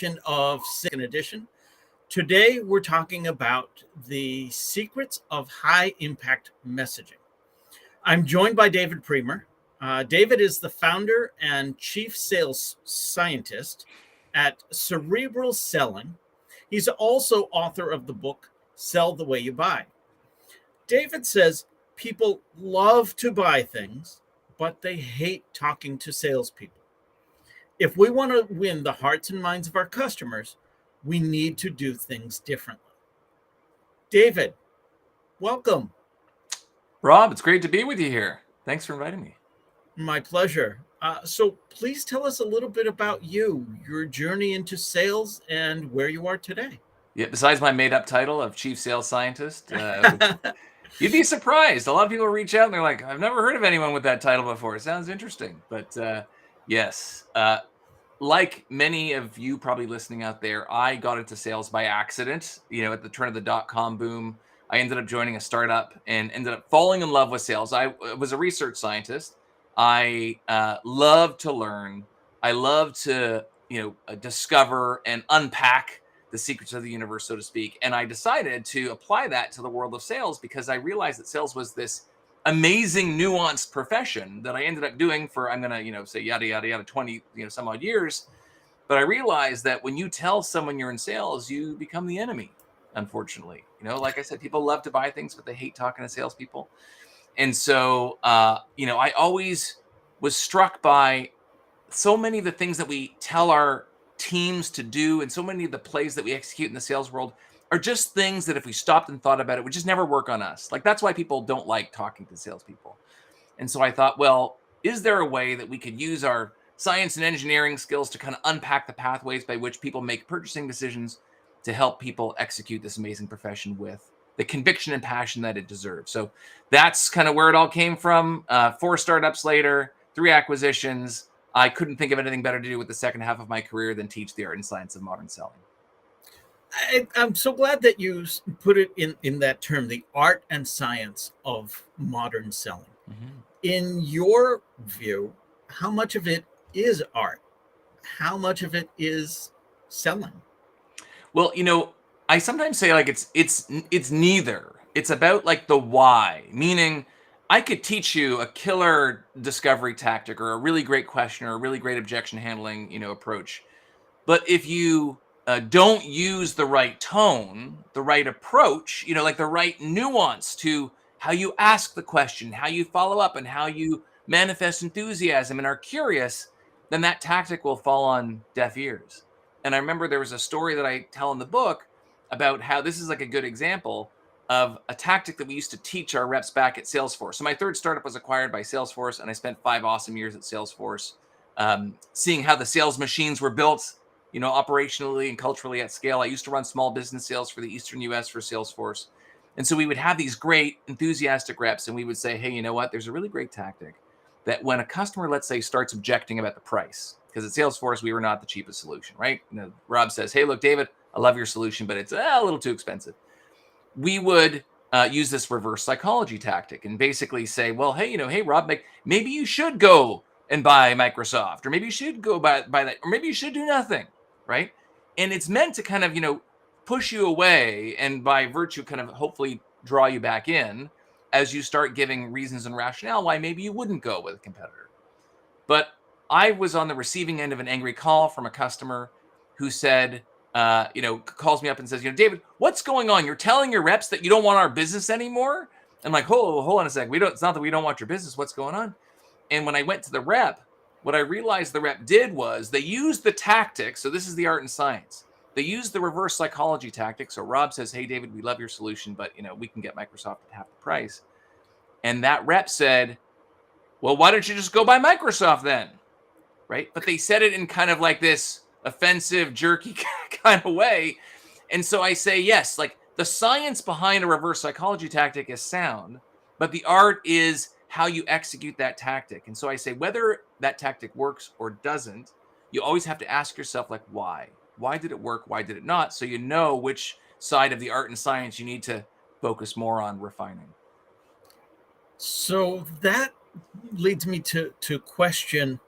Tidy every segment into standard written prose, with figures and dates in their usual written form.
of Second Edition. Today, we're talking about the secrets of high impact messaging. I'm joined by David Priemer. David is the founder and chief sales scientist at Cerebral Selling. He's also author of the book Sell the Way You Buy. David says people love to buy things, but they hate talking to salespeople. If we want to win the hearts and minds of our customers, we need to do things differently. David, welcome. Rob, it's great to be with you here. Thanks for inviting me. My pleasure. So please tell us a little bit about you, your journey into sales, and where you are today. Yeah, besides my made-up title of Chief Sales Scientist, you'd be surprised. A lot of people reach out and they're like, I've never heard of anyone with that title before. It sounds interesting. But yes, like many of you probably listening out there, I got into sales by accident. At the turn of the dot-com boom, I ended up joining a startup and ended up falling in love with sales. I was a research scientist. I love to learn. I love to, discover and unpack the secrets of the universe, so to speak. And I decided to apply that to the world of sales because I realized that sales was this amazing, nuanced profession that I ended up doing for, I'm going to, say yada, yada, yada, 20, some odd years. But I realized that when you tell someone you're in sales, you become the enemy, unfortunately. Like I said, people love to buy things, but they hate talking to salespeople. And so, I always was struck by so many of the things that we tell our teams to do and so many of the plays that we execute in the sales world are just things that if we stopped and thought about it would just never work on us. Like that's why people don't like talking to salespeople. And so I thought, well, is there a way that we could use our science and engineering skills to kind of unpack the pathways by which people make purchasing decisions to help people execute this amazing profession with the conviction and passion that it deserves? So that's kind of where it all came from. 4 startups later, 3 acquisitions. I couldn't think of anything better to do with the second half of my career than teach the art and science of modern selling. I'm so glad that you put it in that term, the art and science of modern selling. Mm-hmm. In your view, how much of it is art? How much of it is selling? Well, I sometimes say like it's neither. It's about like the why, meaning I could teach you a killer discovery tactic or a really great question or a really great objection handling, approach. But if you don't use the right tone, the right approach, like the right nuance to how you ask the question, how you follow up, and how you manifest enthusiasm and are curious, then that tactic will fall on deaf ears. And I remember there was a story that I tell in the book about how this is like a good example of a tactic that we used to teach our reps back at Salesforce. So my third startup was acquired by Salesforce, and I spent 5 awesome years at Salesforce, seeing how the sales machines were built, operationally and culturally at scale. I used to run small business sales for the Eastern US for Salesforce. And so we would have these great enthusiastic reps, and we would say, hey, you know what? There's a really great tactic that when a customer, let's say, starts objecting about the price, because at Salesforce, we were not the cheapest solution, right? Rob says, hey, look, David, I love your solution, but it's a little too expensive. We would use this reverse psychology tactic and basically say, well, hey, hey, Rob, maybe you should go and buy Microsoft, or maybe you should go buy that, or maybe you should do nothing, right? And it's meant to kind of, push you away and by virtue kind of hopefully draw you back in as you start giving reasons and rationale why maybe you wouldn't go with a competitor. But I was on the receiving end of an angry call from a customer who said, calls me up and says, David, what's going on? You're telling your reps that you don't want our business anymore? I'm like, hold on a second. It's not that we don't want your business. What's going on? And when I went to the rep, what I realized the rep did was they used the tactics. So this is the art and science. They used the reverse psychology tactic. So Rob says, hey, David, we love your solution, but we can get Microsoft at half the price. And that rep said, well, why don't you just go buy Microsoft then? Right? But they said it in kind of like this offensive, jerky kind of way. And so I say, yes, like the science behind a reverse psychology tactic is sound, but the art is how you execute that tactic. And so I say, whether that tactic works or doesn't, you always have to ask yourself, like, why? Why did it work? Why did it not? So you know which side of the art and science you need to focus more on refining. So that leads me to question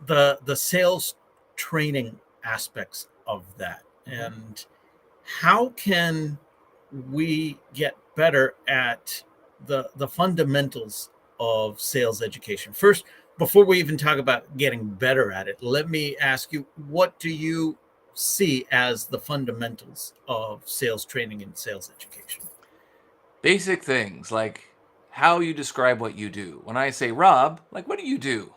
the sales training aspects of that. And how can we get better at the fundamentals of sales education? First, before we even talk about getting better at it, let me ask you, what do you see as the fundamentals of sales training and sales education? Basic things like how you describe what you do. When I say, Rob, like, what do you do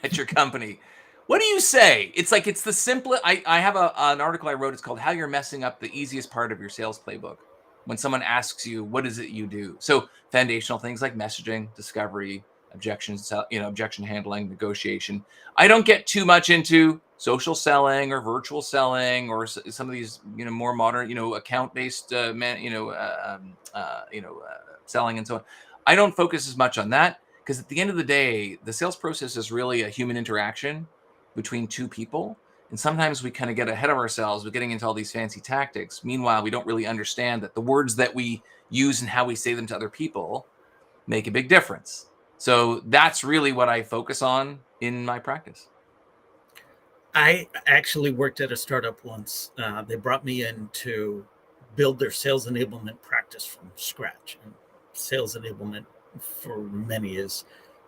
at your company? What do you say? It's like, it's the simplest. I have an article I wrote. It's called How You're Messing Up the Easiest Part of Your Sales Playbook. When someone asks you, what is it you do? So foundational things like messaging, discovery, objections, objection handling, negotiation. I don't get too much into social selling or virtual selling or some of these, more modern, account-based, selling and so on. I don't focus as much on that because at the end of the day, the sales process is really a human interaction between two people. And sometimes we kind of get ahead of ourselves with getting into all these fancy tactics. Meanwhile, we don't really understand that the words that we use and how we say them to other people make a big difference. So that's really what I focus on in my practice. I actually worked at a startup once. They brought me in to build their sales enablement practice from scratch. And sales enablement for many is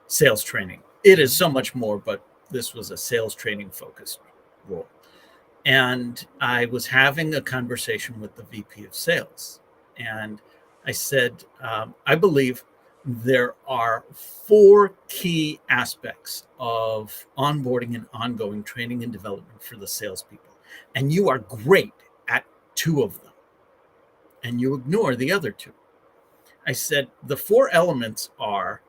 sales training. It is so much more, but this was a sales training focused role. And I was having a conversation with the VP of sales. And I said, I believe there are 4 key aspects of onboarding and ongoing training and development for the salespeople. And you are great at 2 of them. And you ignore the other 2. I said, the 4 elements are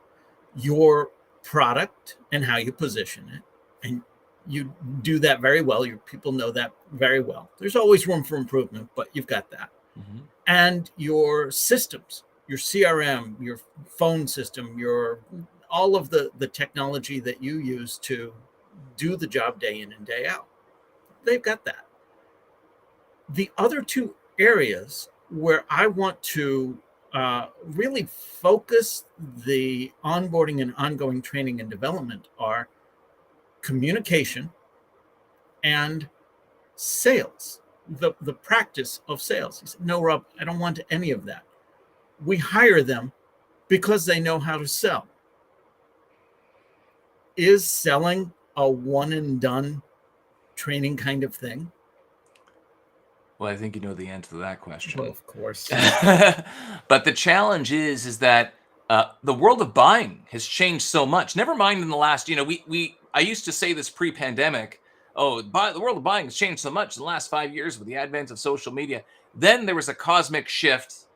your product and how you position it. And you do that very well. Your people know that very well. There's always room for improvement, but you've got that. Mm-hmm. And your systems, your CRM, your phone system, your all of the technology that you use to do the job day in and day out. They've got that. The other 2 areas where I want to really focus the onboarding and ongoing training and development are communication and sales, the practice of sales. He said, no, Rob, I don't want any of that. We hire them because they know how to sell. Is selling a one and done training kind of thing? Well, I think you know the answer to that question. Well, of course. But the challenge is that the world of buying has changed so much. Never mind in the last, I used to say this pre-pandemic. Oh, the world of buying has changed so much in the last 5 years with the advent of social media. Then there was a cosmic shift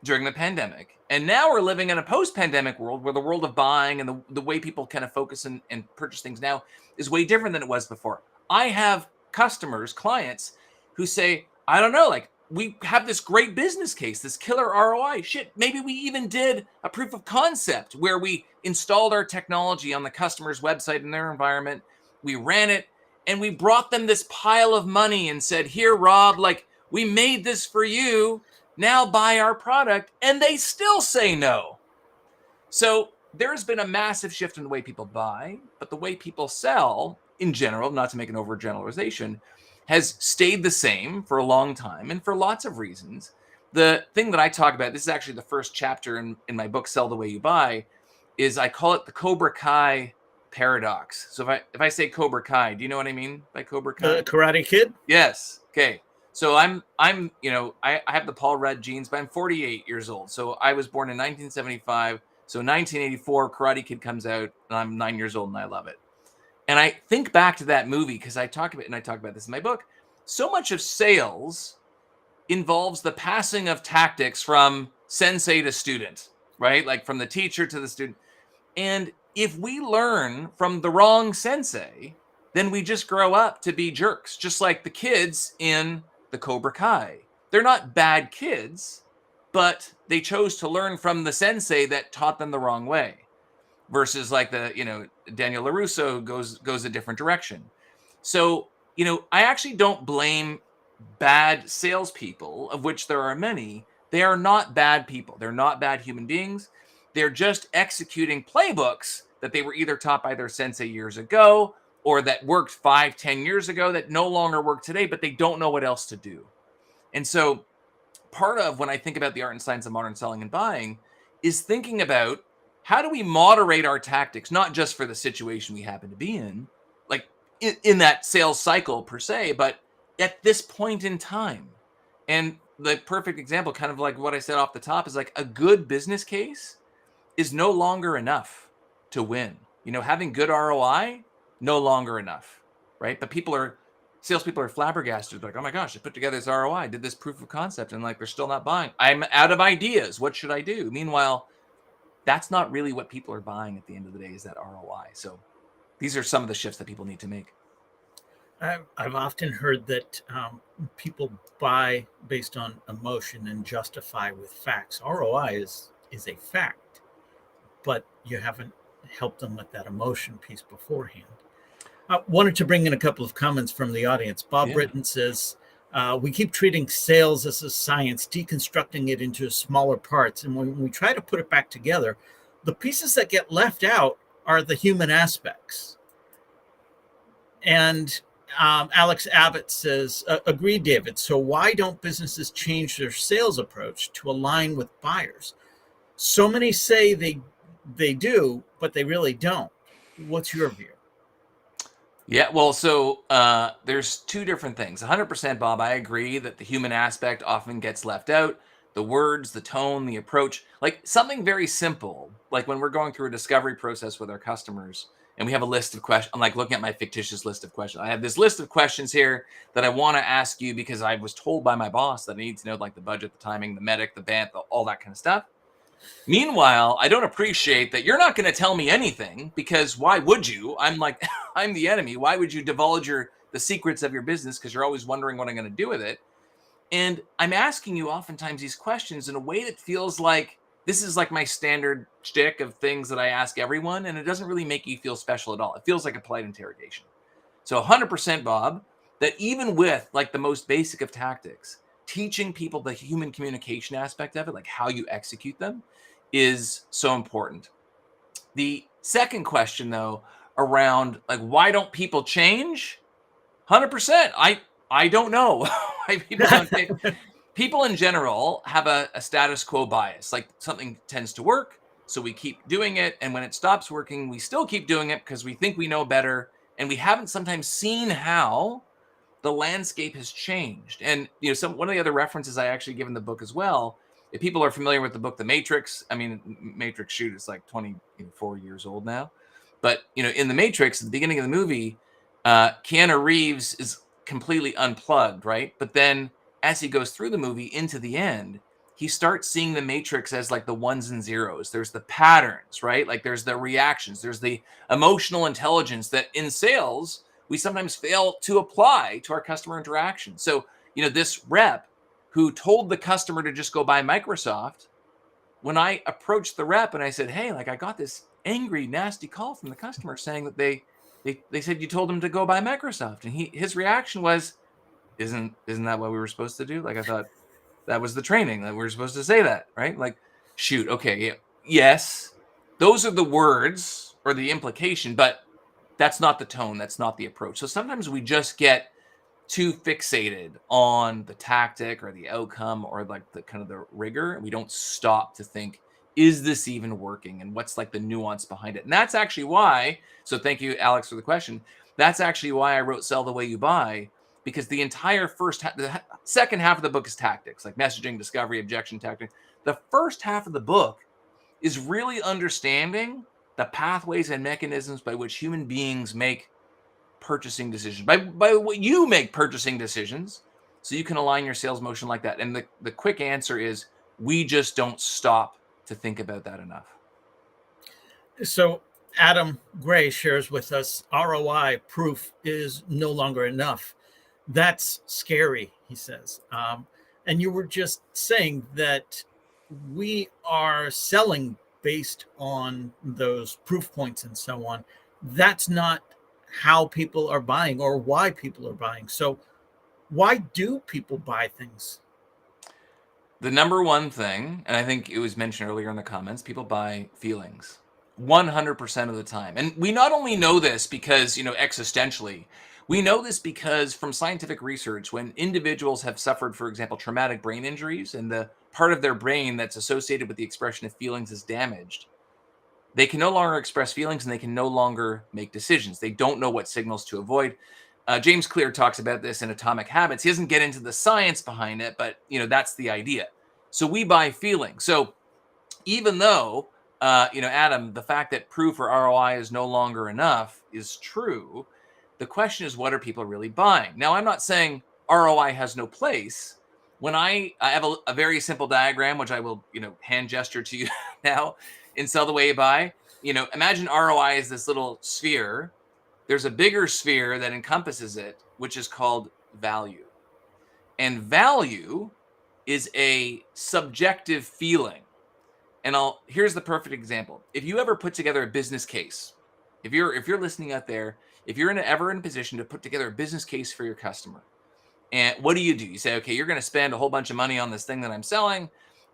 during the pandemic. And now we're living in a post-pandemic world where the world of buying and the way people kind of focus and purchase things now is way different than it was before. I have customers, clients who say, I don't know, like, we have this great business case, this killer ROI. Shit, maybe we even did a proof of concept where we installed our technology on the customer's website in their environment. We ran it and we brought them this pile of money and said, here, Rob, like, we made this for you. Now buy our product. And they still say no. So there's been a massive shift in the way people buy, but the way people sell in general, not to make an overgeneralization, has stayed the same for a long time and for lots of reasons. The thing that I talk about, this is actually the first chapter in my book, Sell the Way You Buy, is I call it the Cobra Kai paradox. So if I say Cobra Kai, do you know what I mean by Cobra Kai? Karate Kid? Yes. Okay. So I have the Paul Rudd genes, but I'm 48 years old. So I was born in 1975. So 1984, Karate Kid comes out, and I'm 9 years old, and I love it. And I think back to that movie because I talk about this in my book. So much of sales involves the passing of tactics from sensei to student, right? Like from the teacher to the student. And if we learn from the wrong sensei, then we just grow up to be jerks, just like the kids in the Cobra Kai. They're not bad kids, but they chose to learn from the sensei that taught them the wrong way. Versus like Daniel LaRusso goes a different direction. So, I actually don't blame bad salespeople, of which there are many. They are not bad people. They're not bad human beings. They're just executing playbooks that they were either taught by their sensei years ago, or that worked 5-10 years ago that no longer work today, but they don't know what else to do. And so part of when I think about the art and science of modern selling and buying is thinking about how do we moderate our tactics, not just for the situation we happen to be in, like in that sales cycle per se, but at this point in time. And the perfect example, kind of like what I said off the top, is like a good business case is no longer enough to win. Having good ROI, no longer enough, right? But salespeople are flabbergasted. Like, oh my gosh, I put together this ROI, I did this proof of concept, and like they're still not buying. I'm out of ideas. What should I do? Meanwhile, that's not really what people are buying at the end of the day, is that ROI. So these are some of the shifts that people need to make. I've often heard that people buy based on emotion and justify with facts. ROI is a fact, but you haven't helped them with that emotion piece beforehand. I wanted to bring in a couple of comments from the audience. Bob Britton says, we keep treating sales as a science, deconstructing it into smaller parts. And when we try to put it back together, the pieces that get left out are the human aspects. And Alex Abbott says, agreed, David. So why don't businesses change their sales approach to align with buyers? So many say they do, but they really don't. What's your view? Yeah, well, so there's two different things. 100%, Bob, I agree that the human aspect often gets left out. The words, the tone, the approach, like something very simple, like when we're going through a discovery process with our customers and we have a list of questions. I'm like looking at my fictitious list of questions. I have this list of questions here that I want to ask you because I was told by my boss that I need to know like the budget, the timing, the medic, the bant, all that kind of stuff. Meanwhile, I don't appreciate that you're not going to tell me anything, because why would you? I'm like, I'm the enemy. Why would you divulge the secrets of your business? Because you're always wondering what I'm going to do with it. And I'm asking you oftentimes these questions in a way that feels like this is like my standard shtick of things that I ask everyone, and it doesn't really make you feel special at all. It feels like a polite interrogation. So 100%, Bob, that even with like the most basic of tactics, teaching people the human communication aspect of it, like how you execute them, is so important. The second question, though, around like why don't people change? 100%. I don't know why people don't change. People in general have a status quo bias. Like something tends to work, so we keep doing it, and when it stops working, we still keep doing it because we think we know better, and we haven't sometimes seen how the landscape has changed. And one of the other references I actually give in the book as well, if people are familiar with the book The Matrix, I mean, Matrix shoot is like 24 years old now, but in The Matrix, at the beginning of the movie, Keanu Reeves is completely unplugged, right? But then as he goes through the movie into the end, he starts seeing the Matrix as like the ones and zeros. There's the patterns, right? Like there's the reactions, there's the emotional intelligence that in sales we sometimes fail to apply to our customer interaction. So, this rep who told the customer to just go buy Microsoft, when I approached the rep and I said, hey, like I got this angry, nasty call from the customer saying that they said you told him to go buy Microsoft. And his reaction was, isn't that what we were supposed to do? Like, I thought that was the training that we were supposed to say that, right? Like, shoot, okay, yeah, yes, those are the words or the implication, but that's not the tone. That's not the approach. So sometimes we just get too fixated on the tactic or the outcome or like the kind of the rigor, and we don't stop to think, is this even working? And what's like the nuance behind it? And that's actually why, so thank you, Alex, for the question. That's actually why I wrote Sell the Way You Buy, because the entire the second half of the book is tactics, like messaging, discovery, objection, tactic. The first half of the book is really understanding the pathways and mechanisms by which human beings make purchasing decisions, by what you make purchasing decisions, so you can align your sales motion like that. And the quick answer is we just don't stop to think about that enough. So Adam Gray shares with us, ROI proof is no longer enough. That's scary, he says. And you were just saying that we are selling based on those proof points and so on. That's not how people are buying or why people are buying. So why do people buy things? The number one thing, and I think it was mentioned earlier in the comments, people buy feelings. 100% of the time. And we not only know this because, existentially, we know this because from scientific research, when individuals have suffered, for example, traumatic brain injuries, and the part of their brain that's associated with the expression of feelings is damaged, they can no longer express feelings and they can no longer make decisions. They don't know what signals to avoid. James Clear talks about this in Atomic Habits. He doesn't get into the science behind it, but that's the idea. So we buy feelings. So even though, Adam, the fact that proof for ROI is no longer enough is true, the question is, what are people really buying? Now, I'm not saying ROI has no place. When I have a very simple diagram, which I will, hand gesture to you now in Sell the Way You Buy. Imagine ROI is this little sphere. There's a bigger sphere that encompasses it, which is called value. And value is a subjective feeling. And here's the perfect example. If you ever put together a business case, if you're listening out there, if you're ever in a position to put together a business case for your customer, and what do? You say, okay, you're going to spend a whole bunch of money on this thing that I'm selling,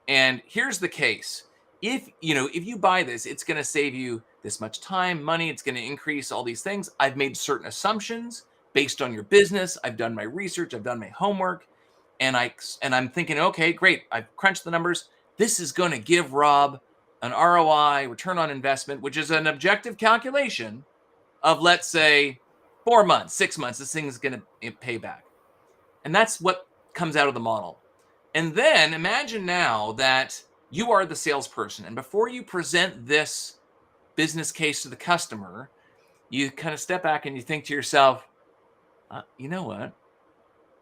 and here's the case. If you buy this, it's going to save you this much time, money. It's going to increase all these things. I've made certain assumptions based on your business. I've done my research. I've done my homework, and I'm thinking, okay, great. I've crunched the numbers. This is going to give Rob an ROI, return on investment, which is an objective calculation of, let's say, 4 months, 6 months. This thing is going to pay back. And that's what comes out of the model. And then imagine now that you are the salesperson. And before you present this business case to the customer, you kind of step back and you think to yourself, you know what?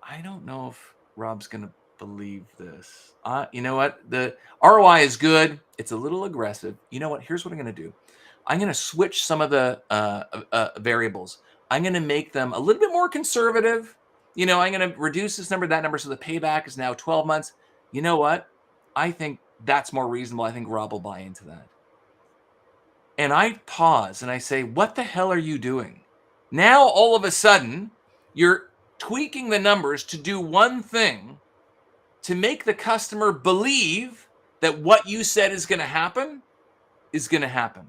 I don't know if Rob's going to believe this. You know what? The ROI is good. It's a little aggressive. You know what? Here's what I'm going to do. I'm going to switch some of the variables. I'm going to make them a little bit more conservative. I'm going to reduce this number, that number, so the payback is now 12 months. You know what? I think that's more reasonable. I think Rob will buy into that. And I pause and I say, what the hell are you doing? Now, all of a sudden, you're tweaking the numbers to do one thing, to make the customer believe that what you said is going to happen is going to happen.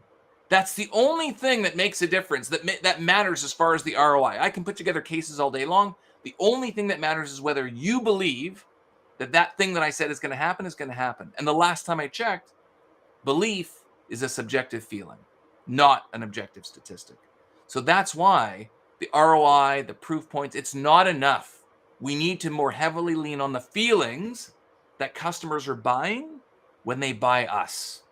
That's the only thing that makes a difference, that matters as far as the ROI. I can put together cases all day long. The only thing that matters is whether you believe that thing that I said is going to happen is going to happen. And the last time I checked, belief is a subjective feeling, not an objective statistic. So that's why the ROI, the proof points, it's not enough. We need to more heavily lean on the feelings that customers are buying when they buy us.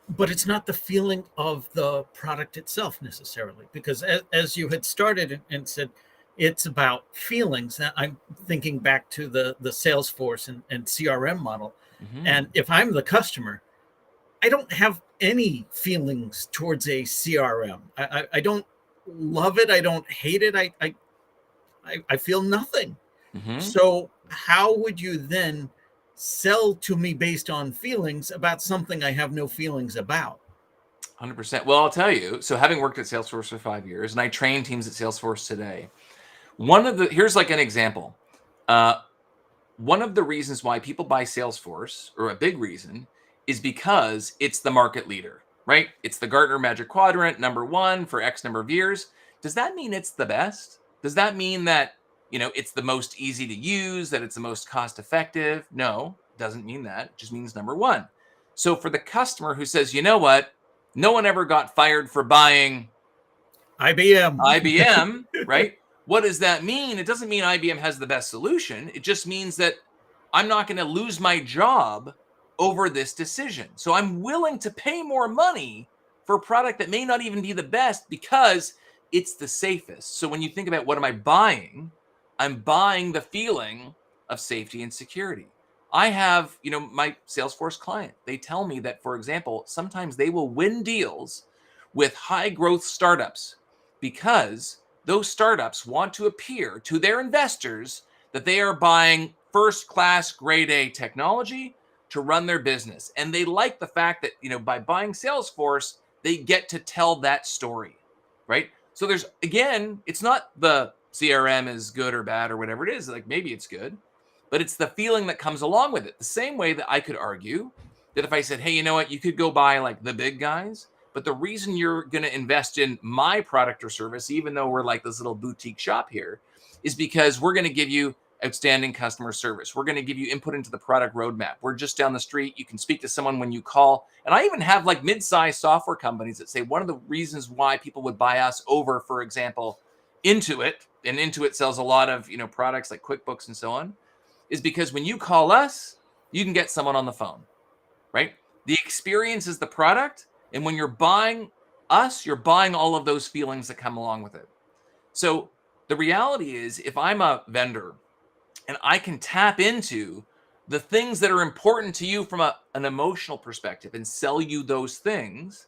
But it's not the feeling of the product itself necessarily, because as you had started and said, it's about feelings. Now, I'm thinking back to the Salesforce and CRM model. Mm-hmm. And if I'm the customer, I don't have any feelings towards a CRM. I don't love it. I don't hate it. I feel nothing. Mm-hmm. So how would you then sell to me based on feelings about something I have no feelings about? 100%. Well, I'll tell you. So having worked at Salesforce for 5 years, and I train teams at Salesforce today, here's like an example. One of the reasons why people buy Salesforce, or a big reason, is because it's the market leader, right? It's the Gartner Magic Quadrant, #1 for X number of years. Does that mean it's the best? Does that mean that, it's the most easy to use, that it's the most cost effective? No, it doesn't mean that. It just means #1. So for the customer who says, you know what? No one ever got fired for buying IBM, right? What does that mean? It doesn't mean IBM has the best solution. It just means that I'm not going to lose my job over this decision. So I'm willing to pay more money for a product that may not even be the best because it's the safest. So when you think about what am I buying, I'm buying the feeling of safety and security. I have, my Salesforce client, they tell me that, for example, sometimes they will win deals with high growth startups because those startups want to appear to their investors that they are buying first-class grade A technology to run their business. And they like the fact that, by buying Salesforce, they get to tell that story, right? So there's, again, it's not the CRM is good or bad or whatever it is. Like maybe it's good, but it's the feeling that comes along with it. The same way that I could argue that if I said, hey, you know what, you could go buy like the big guys, but the reason you're going to invest in my product or service, even though we're like this little boutique shop here, is because we're going to give you outstanding customer service. We're going to give you input into the product roadmap. We're just down the street. You can speak to someone when you call. And I even have like mid-sized software companies that say one of the reasons why people would buy us over, for example, Intuit, and Intuit sells a lot of, products like QuickBooks and so on, is because when you call us, you can get someone on the phone, right? The experience is the product. And when you're buying us, you're buying all of those feelings that come along with it. So the reality is, if I'm a vendor and I can tap into the things that are important to you from an emotional perspective and sell you those things,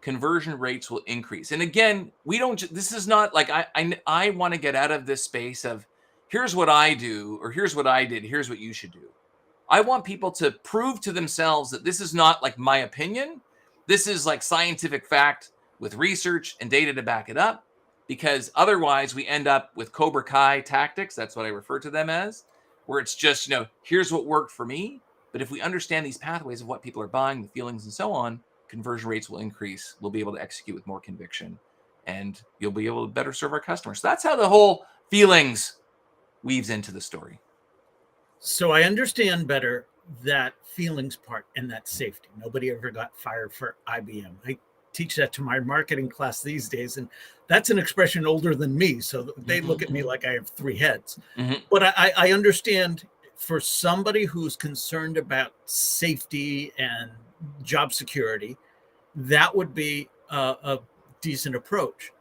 conversion rates will increase. And again, this is not like, I want to get out of this space of here's what I do, or here's what I did, here's what you should do. I want people to prove to themselves that this is not like my opinion. This is like scientific fact with research and data to back it up, because otherwise we end up with Cobra Kai tactics. That's what I refer to them as, where it's just, here's what worked for me. But if we understand these pathways of what people are buying, the feelings and so on, conversion rates will increase. We'll be able to execute with more conviction, and you'll be able to better serve our customers. So that's how the whole feelings weaves into the story. So I understand better that feelings part and that safety. Nobody ever got fired for IBM. I teach that to my marketing class these days, and that's an expression older than me. So they look at me like I have three heads. But I understand, for somebody who's concerned about safety and job security, that would be a decent approach.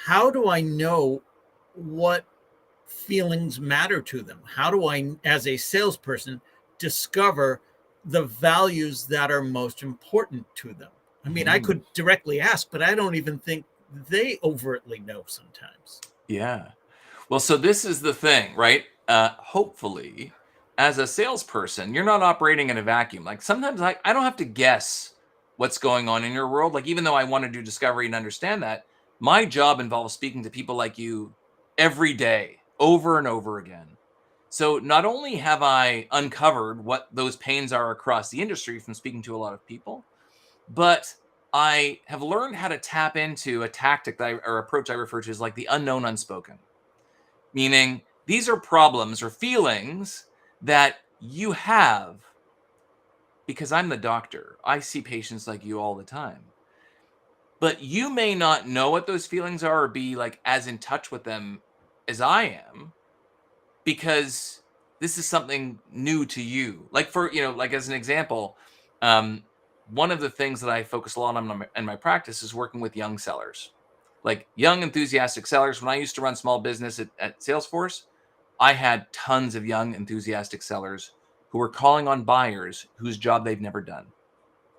How do I know what feelings matter to them? How do I, as a salesperson, discover the values that are most important to them? I mean, I could directly ask, but I don't even think they overtly know sometimes. Yeah. Well, so this is the thing, right? Hopefully, as a salesperson, you're not operating in a vacuum. Like sometimes I don't have to guess what's going on in your world. Like, even though I want to do discovery and understand that, my job involves speaking to people like you every day, over and over again. So not only have I uncovered what those pains are across the industry from speaking to a lot of people, but I have learned how to tap into a tactic or approach I refer to as like the unknown unspoken. Meaning, these are problems or feelings that you have because I'm the doctor. I see patients like you all the time. But you may not know what those feelings are or be like as in touch with them as I am, because this is something new to you. Like like as an example, one of the things that I focus a lot on in my practice is working with young sellers. Like young, enthusiastic sellers. When I used to run small business at Salesforce, I had tons of young, enthusiastic sellers who were calling on buyers whose job they've never done,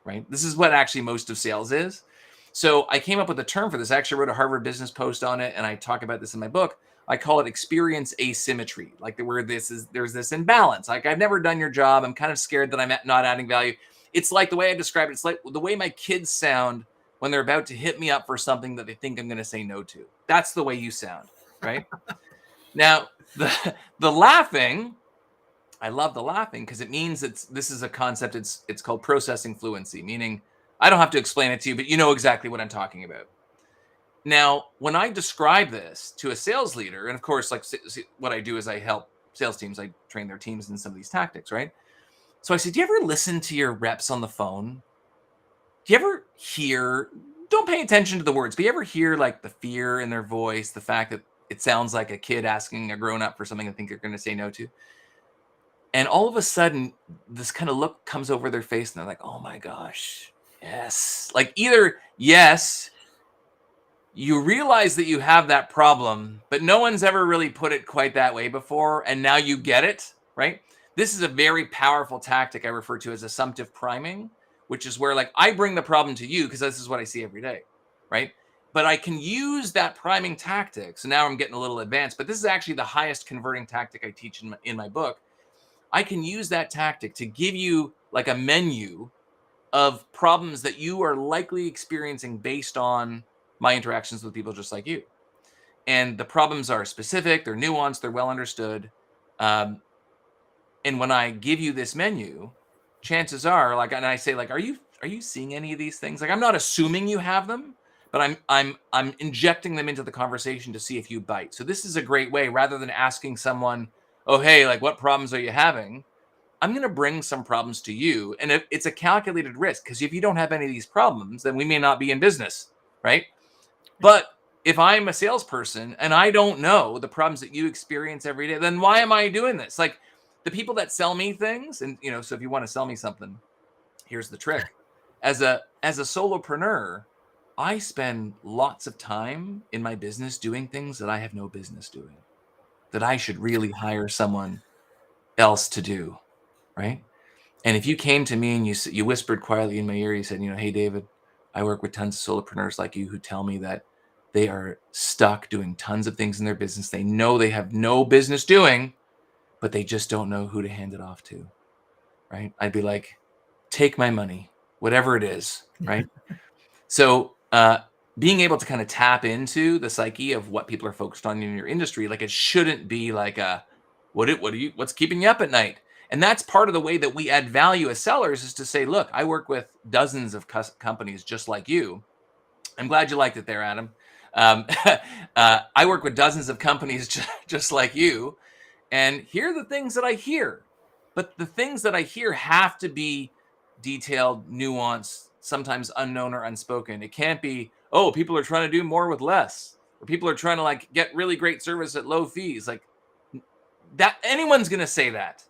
right? This is what actually most of sales is. So I came up with a term for this. I actually wrote a Harvard Business post on it, and I talk about this in my book. I call it experience asymmetry, like where there's this imbalance. Like, I've never done your job. I'm kind of scared that I'm not adding value. It's like the way I describe it. It's like the way my kids sound when they're about to hit me up for something that they think I'm going to say no to. That's the way you sound, right? Now, the laughing, I love the laughing because it means this is a concept. It's called processing fluency, meaning I don't have to explain it to you, but you know exactly what I'm talking about. Now, when I describe this to a sales leader, and of course, like what I do is I help sales teams, I train their teams in some of these tactics, right? So I said, do you ever listen to your reps on the phone? Do you ever hear, don't pay attention to the words, but you ever hear like the fear in their voice, the fact that it sounds like a kid asking a grown-up for something I think they're going to say no to? And all of a sudden, this kind of look comes over their face, and they're like, oh my gosh, yes. Like either, yes, you realize that you have that problem, but no one's ever really put it quite that way before, and now you get it, right? This is a very powerful tactic I refer to as assumptive priming, which is where like I bring the problem to you because this is what I see every day, right? But I can use that priming tactic. So now I'm getting a little advanced, but this is actually the highest converting tactic I teach in my book. I can use that tactic to give you like a menu of problems that you are likely experiencing based on my interactions with people just like you. And the problems are specific, they're nuanced, they're well understood. And when I give you this menu, chances are, like, and I say, like, are you seeing any of these things? Like, I'm not assuming you have them, but I'm injecting them into the conversation to see if you bite. So this is a great way, rather than asking someone, oh, hey, like, what problems are you having? I'm going to bring some problems to you. And it's a calculated risk, because if you don't have any of these problems, then we may not be in business, right? But if I'm a salesperson and I don't know the problems that you experience every day, then why am I doing this? Like, the people that sell me things, and so if you want to sell me something, here's the trick. As a solopreneur, I spend lots of time in my business doing things that I have no business doing, that I should really hire someone else to do, right? And if you came to me and you whispered quietly in my ear, you said, hey, David, I work with tons of solopreneurs like you who tell me that they are stuck doing tons of things in their business. They know they have no business doing, but they just don't know who to hand it off to, right? I'd be like, take my money, whatever it is, right? So being able to kind of tap into the psyche of what people are focused on in your industry, like, it shouldn't be like what's keeping you up at night? And that's part of the way that we add value as sellers, is to say, look, I work with dozens of companies just like you. I'm glad you liked it there, Adam. I work with dozens of companies just like you. And here are the things that I hear. But the things that I hear have to be detailed, nuanced, sometimes unknown or unspoken. It can't be, oh, people are trying to do more with less, or people are trying to, like, get really great service at low fees. Like, that anyone's going to say that,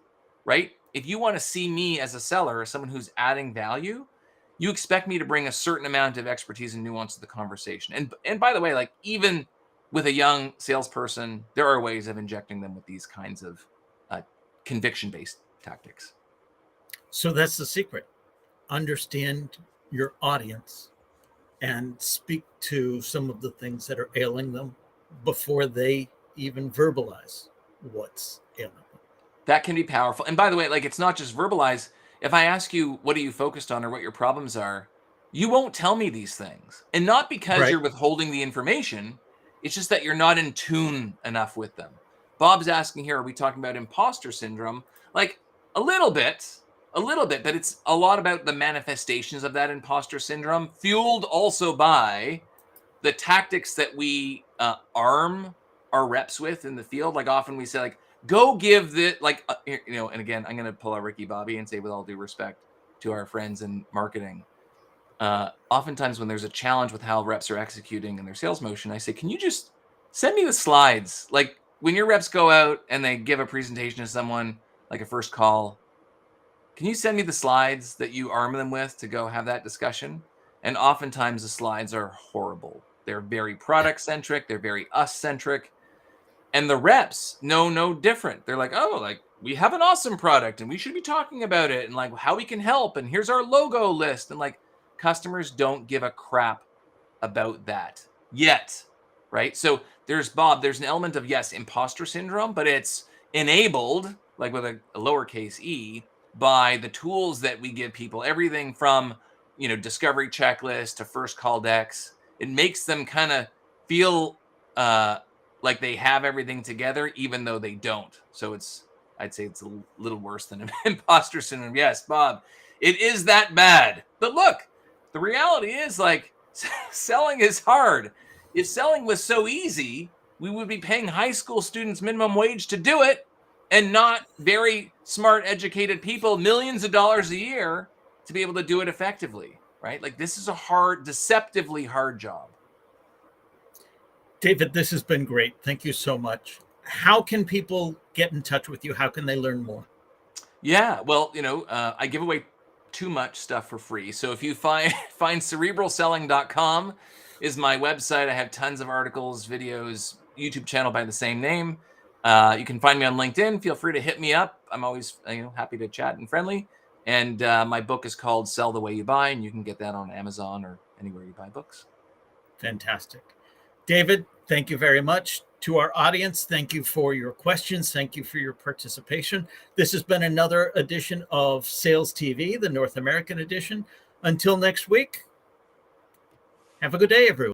right? If you want to see me as a seller, as someone who's adding value, you expect me to bring a certain amount of expertise and nuance to the conversation. And by the way, like, even with a young salesperson, there are ways of injecting them with these kinds of conviction-based tactics. So that's the secret. Understand your audience and speak to some of the things that are ailing them before they even verbalize what's ailing them. That can be powerful. And by the way, like, it's not just verbalize. If I ask you, what are you focused on, or what your problems are, you won't tell me these things. And not because Right. you're withholding the information. It's just that you're not in tune enough with them. Bob's asking here, are we talking about imposter syndrome? Like, a little bit, but it's a lot about the manifestations of that imposter syndrome, fueled also by the tactics that we arm our reps with in the field. Like, often we say, like, go give the, like, and again, I'm going to pull out Ricky Bobby and say, with all due respect to our friends in marketing, oftentimes when there's a challenge with how reps are executing in their sales motion, I say, can you just send me the slides? Like, when your reps go out and they give a presentation to someone, like a first call, can you send me the slides that you arm them with to go have that discussion? And oftentimes the slides are horrible. They're very product centric. They're very us centric. And the reps know no different. They're like, oh, like, we have an awesome product and we should be talking about it, and, like, how we can help. And here's our logo list. And, like, customers don't give a crap about that yet, right? So there's an element of, yes, imposter syndrome, but it's enabled, like, with a lowercase e, by the tools that we give people, everything from, discovery checklist to first call decks. It makes them kind of feel like they have everything together, even though they don't. So I'd say it's a little worse than imposter syndrome. Yes, Bob, it is that bad. But look, the reality is, like, selling is hard. If selling was so easy, we would be paying high school students minimum wage to do it, and not very smart, educated people millions of dollars a year to be able to do it effectively, right? Like, this is a hard, deceptively hard job. David, this has been great. Thank you so much. How can people get in touch with you? How can they learn more? Yeah, well, I give away too much stuff for free. So if you find cerebralselling.com is my website. I have tons of articles, videos, YouTube channel by the same name. You can find me on LinkedIn. Feel free to hit me up. I'm always happy to chat and friendly. And my book is called Sell the Way You Buy, and you can get that on Amazon or anywhere you buy books. Fantastic. David, thank you very much. To our audience, thank you for your questions. Thank you for your participation. This has been another edition of Sales TV, the North American edition. Until next week, have a good day, everyone.